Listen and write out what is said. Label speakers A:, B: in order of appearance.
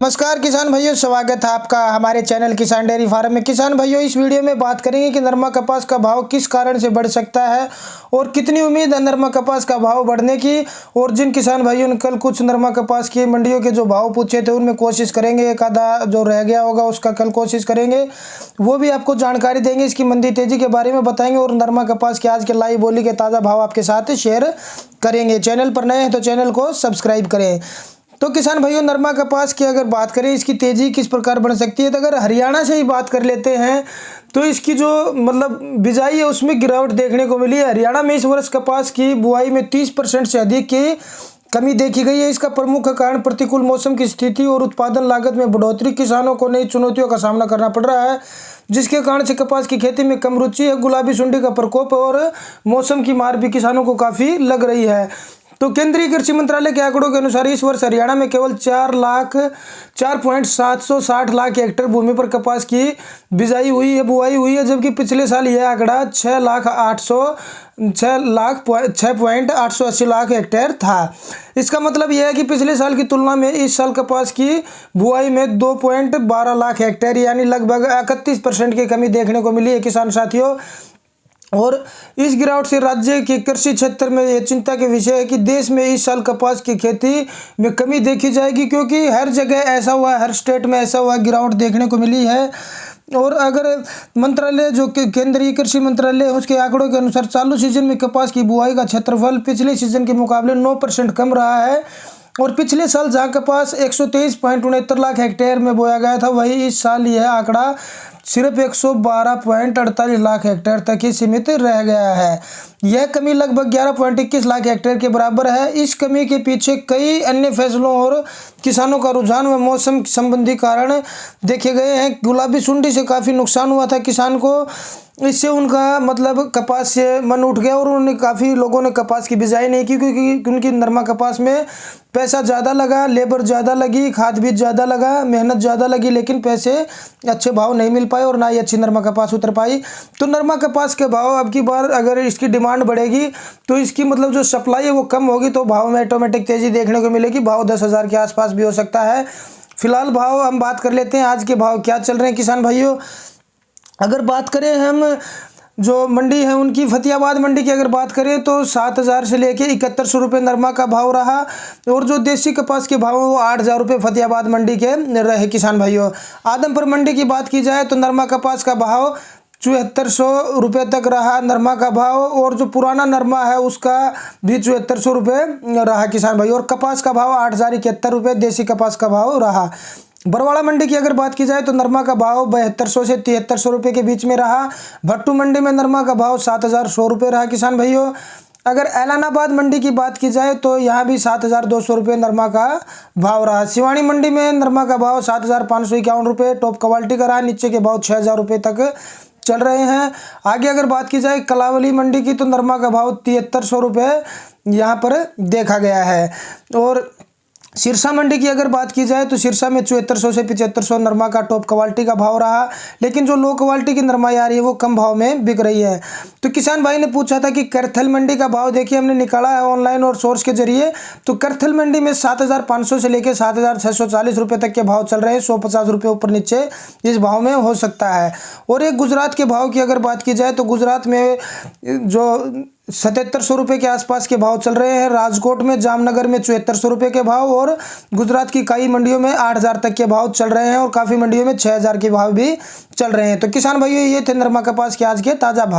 A: नमस्कार किसान भाइयों, स्वागत है आपका हमारे चैनल किसान डेयरी फार्म में। किसान भाइयों, इस वीडियो में बात करेंगे कि नरमा कपास का भाव किस कारण से बढ़ सकता है और कितनी उम्मीद है नरमा कपास का भाव बढ़ने की। और जिन किसान भाइयों ने कल कुछ नरमा कपास की मंडियों के जो भाव पूछे थे उनमें कोशिश करेंगे, एक आधा जो रह गया होगा उसका कल कोशिश करेंगे, वो भी आपको जानकारी देंगे, इसकी मंदी तेजी के बारे में बताएंगे और नरमा कपास के आज के लाइव बोली के ताज़ा भाव आपके साथ शेयर करेंगे। चैनल पर नए हैं तो चैनल को सब्सक्राइब करें। तो किसान भाइयों, नरमा कपास की अगर बात करें इसकी तेज़ी किस प्रकार बढ़ सकती है, तो अगर हरियाणा से ही बात कर लेते हैं तो इसकी जो बिजाई है उसमें गिरावट देखने को मिली है। हरियाणा में इस वर्ष कपास की बुआई में 30% से अधिक की कमी देखी गई है। इसका प्रमुख कारण प्रतिकूल मौसम की स्थिति और उत्पादन लागत में बढ़ोतरी, किसानों को नई चुनौतियों का सामना करना पड़ रहा है, जिसके कारण से कपास की खेती में कम रुचि है। गुलाबी सुंडी का प्रकोप और मौसम की मार भी किसानों को काफ़ी लग रही है। तो केंद्रीय कृषि मंत्रालय के आंकड़ों के अनुसार इस वर्ष हरियाणा में केवल 4,760 लाख हेक्टेयर भूमि पर कपास की बुआई हुई है, जबकि पिछले साल यह आंकड़ा 6,880 लाख हेक्टेयर था। इसका मतलब यह है कि पिछले साल की तुलना में इस साल कपास की बुआई में 2.12 लाख हेक्टेयर यानी लगभग 31% की कमी देखने को मिली है किसान साथियों। और इस गिरावट से राज्य के कृषि क्षेत्र में यह चिंता के विषय है कि देश में इस साल कपास की खेती में कमी देखी जाएगी, क्योंकि हर जगह ऐसा हुआ, हर स्टेट में ऐसा हुआ, गिरावट देखने को मिली है। और अगर मंत्रालय जो केंद्रीय कृषि मंत्रालय है उसके आंकड़ों के अनुसार चालू सीजन में कपास की बुआई का क्षेत्रफल पिछले सीजन के मुकाबले 9% कम रहा है। और पिछले साल जहां कपास 123.69 लाख हेक्टेयर में बोया गया था, वहीं इस साल यह आंकड़ा सिर्फ 112.48 लाख हेक्टेयर तक ही सीमित रह गया है। यह कमी लगभग 11.21 लाख हेक्टेयर के बराबर है। इस कमी के पीछे कई अन्य फैसलों और किसानों का रुझान व मौसम संबंधी कारण देखे गए हैं। गुलाबी सुंडी से काफ़ी नुकसान हुआ था किसान को, इससे उनका कपास से मन उठ गया और उन्होंने काफ़ी लोगों ने कपास की बिजाई नहीं की, क्योंकि उनकी नरमा कपास में पैसा ज़्यादा लगा, लेबर ज़्यादा लगी, खाद बीज ज़्यादा लगा, मेहनत ज़्यादा लगी, लेकिन पैसे अच्छे भाव नहीं मिल पाए और ना ही अच्छी नरमा कपास उतर पाई। तो नरमा कपास के भाव अब की बार अगर इसकी डिमांड बढ़ेगी तो इसकी जो सप्लाई है वो कम होगी, तो भाव में ऑटोमेटिक तेज़ी देखने को मिलेगी। भाव 10,000 के आसपास भी हो सकता है। फिलहाल भाव हम बात कर लेते हैं आज के भाव क्या चल रहे हैं किसान भाइयों। अगर बात करें हम जो मंडी है उनकी, फतेहाबाद मंडी की अगर बात करें तो 7,000 से लेके 7100 रुपये नरमा का भाव रहा। और जो देसी कपास के भाव है वो 8,000 रुपये फतेहाबाद मंडी के रहे किसान भाइयों। आदमपुर मंडी की बात की जाए तो नरमा कपास का भाव 7400 रुपये तक रहा नरमा का भाव, और जो पुराना नरमा है उसका भी 7400 रुपये रहा किसान भाई। और कपास का भाव 8,071 रुपये देसी कपास का भाव रहा। बरवाड़ा मंडी की अगर बात की जाए तो नरमा का भाव 7200 से 7300 रुपये के बीच में रहा। भट्टू मंडी में नरमा का भाव 7,100 रुपये रहा किसान भाइयों। अगर ऐलानाबाद मंडी की बात की जाए तो यहाँ भी 7,200 रुपये नरमा का भाव रहा। सिवानी मंडी में नरमा का भाव 7,551 रुपये टॉप क्वालिटी का रहा, नीचे के भाव 6,000 रुपये तक चल रहे हैं। आगे अगर बात की जाए कलावली मंडी की तो नरमा का भाव 7300 रुपये यहाँ पर देखा गया है। और सिरसा मंडी की अगर बात की जाए तो सिरसा में 7400 से 7500 नरमा का टॉप क्वालिटी का भाव रहा, लेकिन जो लो क्वालिटी की नरमाई आ रही है वो कम भाव में बिक रही है। तो किसान भाई ने पूछा था कि करथल मंडी का भाव देखिए हमने निकाला है ऑनलाइन और सोर्स के जरिए। तो करथल मंडी में 7,500 से लेकर 7,640 रुपये तक के भाव चल रहे हैं। 150 रुपये ऊपर नीचे इस भाव में हो सकता है। और एक गुजरात के भाव की अगर बात की जाए तो गुजरात में जो 7,700 रुपये के आसपास के भाव चल रहे हैं। राजकोट में, जामनगर में 7,400 रुपये के भाव, और गुजरात की कई मंडियों में 8,000 तक के भाव चल रहे हैं और काफ़ी मंडियों में 6,000 के भाव भी चल रहे हैं। तो किसान भाइयों, ये थे नरमा कपास के आज के ताज़ा भाव।